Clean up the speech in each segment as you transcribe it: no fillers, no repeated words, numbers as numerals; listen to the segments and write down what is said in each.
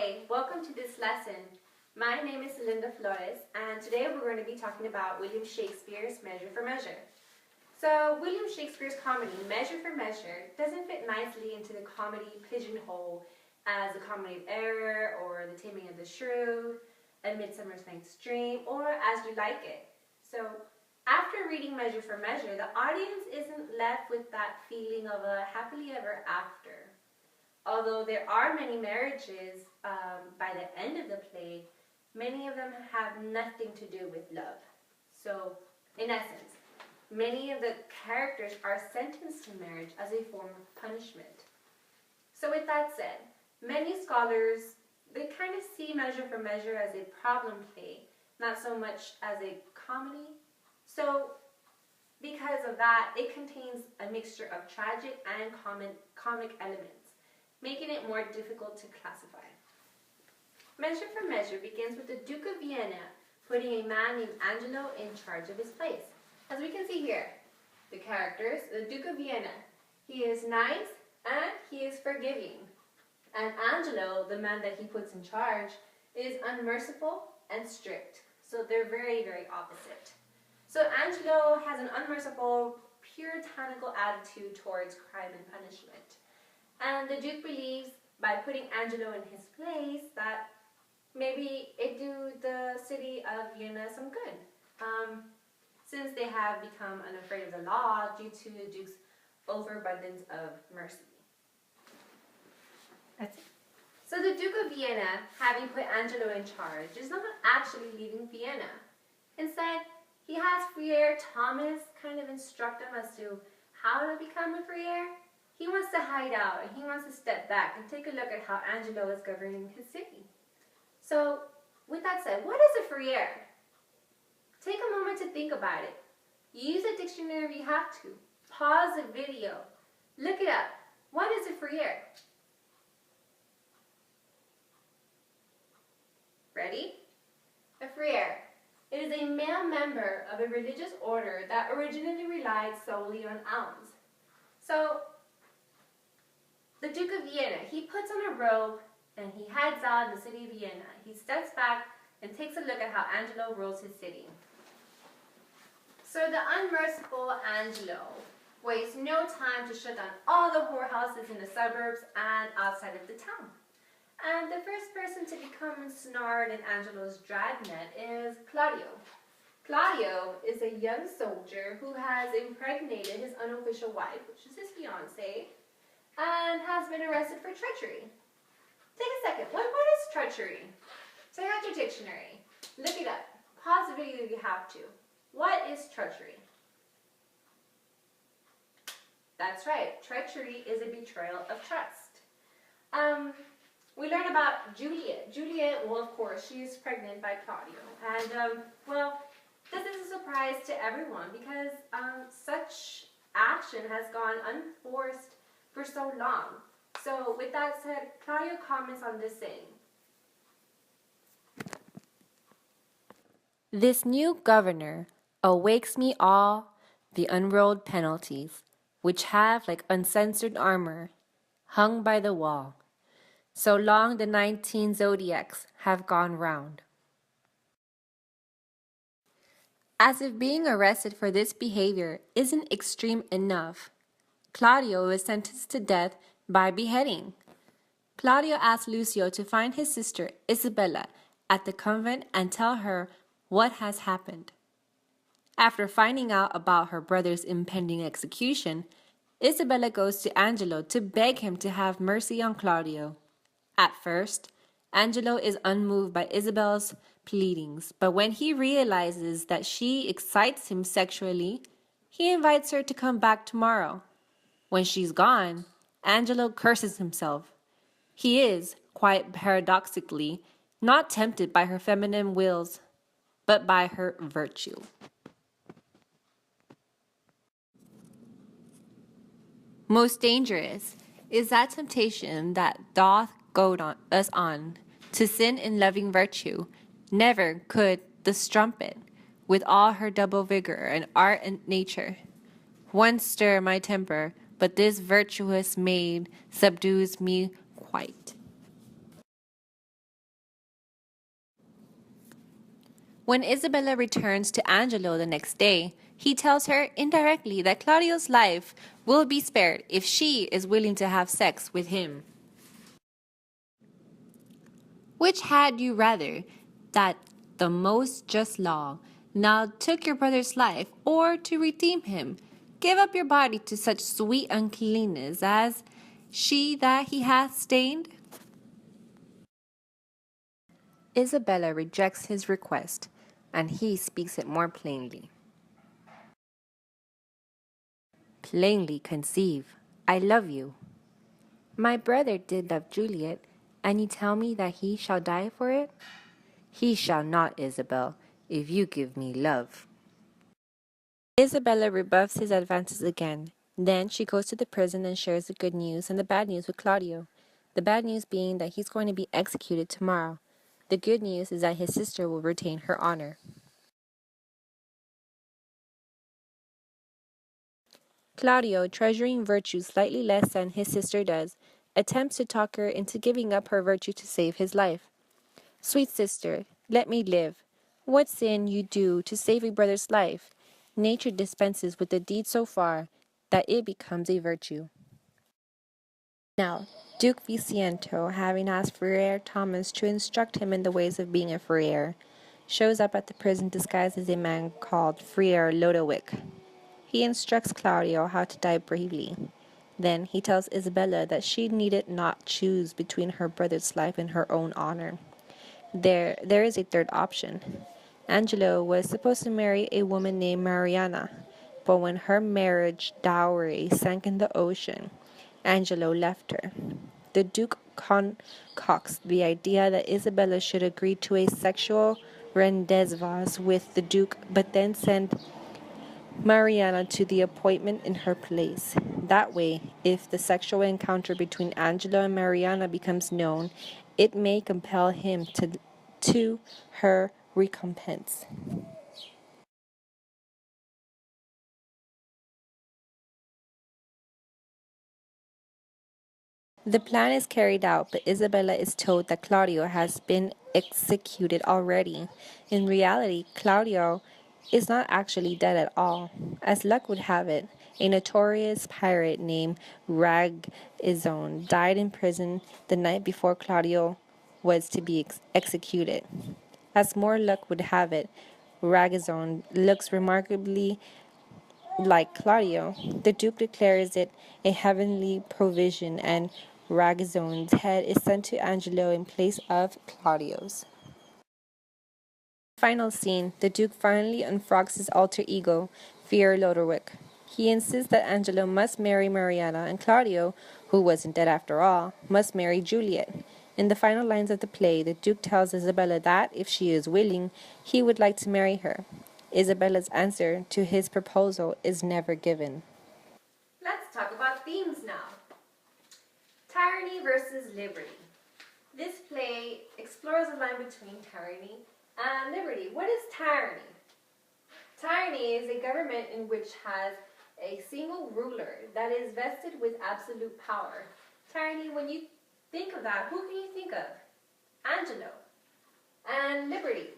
Hi, welcome to this lesson. My name is Linda Flores, and today we're going to be talking about William Shakespeare's Measure for Measure. So, William Shakespeare's comedy, Measure for Measure, doesn't fit nicely into the comedy pigeonhole as The Comedy of Error, or The Taming of the Shrew, A Midsummer Night's Dream, or As You Like It. So, after reading Measure for Measure, the audience isn't left with that feeling of a happily ever after. Although there are many marriages by the end of the play, many of them have nothing to do with love. So, in essence, many of the characters are sentenced to marriage as a form of punishment. So with that said, many scholars, they kind of see Measure for Measure as a problem play, not so much as a comedy. So, because of that, it contains a mixture of tragic and comic elements, making it more difficult to classify. Measure for Measure begins with the Duke of Vienna putting a man named Angelo in charge of his place. As we can see here, the characters, the Duke of Vienna, he is nice and he is forgiving. And Angelo, the man that he puts in charge, is unmerciful and strict. So they're very, very opposite. So Angelo has an unmerciful, puritanical attitude towards crime and punishment. And the Duke believes, by putting Angelo in his place, that maybe it do the city of Vienna some good, since they have become unafraid of the law due to the Duke's overabundance of mercy. That's it. So the Duke of Vienna, having put Angelo in charge, is not actually leaving Vienna. Instead, he has Friar Thomas kind of instruct him as to how to become a friar. He wants to hide out, and he wants to step back and take a look at how Angelo is governing his city. So, with that said, what is a friar? Take a moment to think about it. Use a dictionary if you have to. Pause the video. Look it up. What is a friar? Ready? A friar. It is a male member of a religious order that originally relied solely on alms. So, the Duke of Vienna, he puts on a robe and he heads out in the city of Vienna. He steps back and takes a look at how Angelo rules his city. So the unmerciful Angelo wastes no time to shut down all the whorehouses in the suburbs and outside of the town. And the first person to become ensnared in Angelo's dragnet is Claudio. Claudio is a young soldier who has impregnated his unofficial wife, which is his fiancée, and has been arrested for treachery. Take a second. What is treachery? Take out your dictionary. Look it up. Pause the video if you have to. What is treachery? That's right. Treachery is a betrayal of trust. We learn about Juliet. Juliet, well, of course, she is pregnant by Claudio. And, well, this is a surprise to everyone because such action has gone unforced for so long. So, with that said, Claudio comments on this saying, "This new governor awakes me all the unrolled penalties, which have, like uncensored armor, hung by the wall, so long the 19 zodiacs have gone round." As if being arrested for this behavior isn't extreme enough, Claudio is sentenced to death by beheading. Claudio asks Lucio to find his sister Isabella at the convent and tell her what has happened. After finding out about her brother's impending execution, Isabella goes to Angelo to beg him to have mercy on Claudio. At first, Angelo is unmoved by Isabella's pleadings, but when he realizes that she excites him sexually, he invites her to come back tomorrow. When she's gone, Angelo curses himself. He is, quite paradoxically, not tempted by her feminine wills, but by her virtue. Most dangerous is that temptation that doth goad us on to sin in loving virtue. Never could the strumpet, with all her double vigor and art and nature, once stir my temper, but this virtuous maid subdues me quite. When Isabella returns to Angelo the next day, he tells her indirectly that Claudio's life will be spared if she is willing to have sex with him. Which had you rather, that the most just law now took your brother's life, or to redeem him, give up your body to such sweet uncleanness as she that he hath stained? Isabella rejects his request, and he speaks it more plainly. Plainly conceive, I love you. My brother did love Juliet, and you tell me that he shall die for it? He shall not, Isabel, if you give me love. Isabella rebuffs his advances again. Then she goes to the prison and shares the good news and the bad news with Claudio. The bad news being that he's going to be executed tomorrow. The good news is that his sister will retain her honor. Claudio, treasuring virtue slightly less than his sister does, attempts to talk her into giving up her virtue to save his life. Sweet sister, let me live. What sin you do to save a brother's life? Nature dispenses with the deed so far that it becomes a virtue. Now, Duke Vicento, having asked Friar Thomas to instruct him in the ways of being a friar, shows up at the prison disguised as a man called Friar Lodowick. He instructs Claudio how to die bravely. Then he tells Isabella that she needed not choose between her brother's life and her own honor. There is a third option. Angelo was supposed to marry a woman named Mariana, but when her marriage dowry sank in the ocean, Angelo left her. The Duke concocts the idea that Isabella should agree to a sexual rendezvous with the Duke, but then send Mariana to the appointment in her place. That way, if the sexual encounter between Angelo and Mariana becomes known, it may compel him to her recompense. The plan is carried out, but Isabella is told that Claudio has been executed already. In reality, Claudio is not actually dead at all. As luck would have it, a notorious pirate named Ragizone died in prison the night before Claudio was to be executed. As more luck would have it, Ragizone looks remarkably like Claudio. The Duke declares it a heavenly provision, and Ragizone's head is sent to Angelo in place of Claudio's. Final scene, the Duke finally unfrogs his alter ego, Friar Lodowick. He insists that Angelo must marry Mariana, and Claudio, who wasn't dead after all, must marry Juliet. In the final lines of the play, the Duke tells Isabella that, if she is willing, he would like to marry her. Isabella's answer to his proposal is never given. Let's talk about themes now. Tyranny versus liberty. This play explores the line between tyranny and liberty. What is tyranny? Tyranny is a government in which has a single ruler that is vested with absolute power. Tyranny, when you think of that, who can you think of? Angelo. And liberty.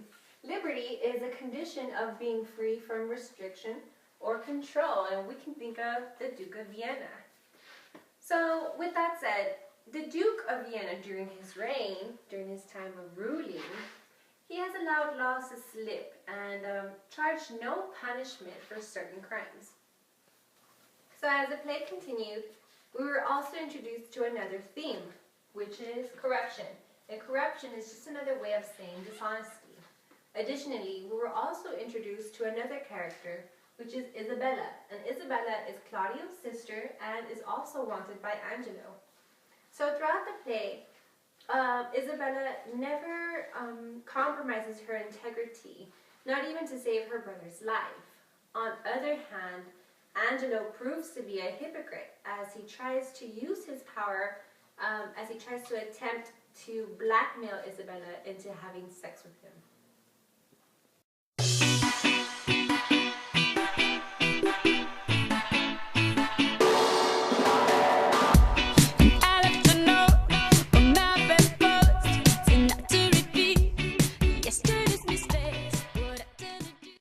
Liberty is a condition of being free from restriction or control, and we can think of the Duke of Vienna. So, with that said, the Duke of Vienna during his reign, during his time of ruling, he has allowed laws to slip and charged no punishment for certain crimes. So as the play continued, we were also introduced to another theme, which is corruption. And corruption is just another way of saying dishonesty. Additionally, we were also introduced to another character, which is Isabella. And Isabella is Claudio's sister and is also wanted by Angelo. So throughout the play, Isabella never compromises her integrity, not even to save her brother's life. On the other hand, Angelo proves to be a hypocrite as he tries to use his power, as he tries to attempt to blackmail Isabella into having sex with him.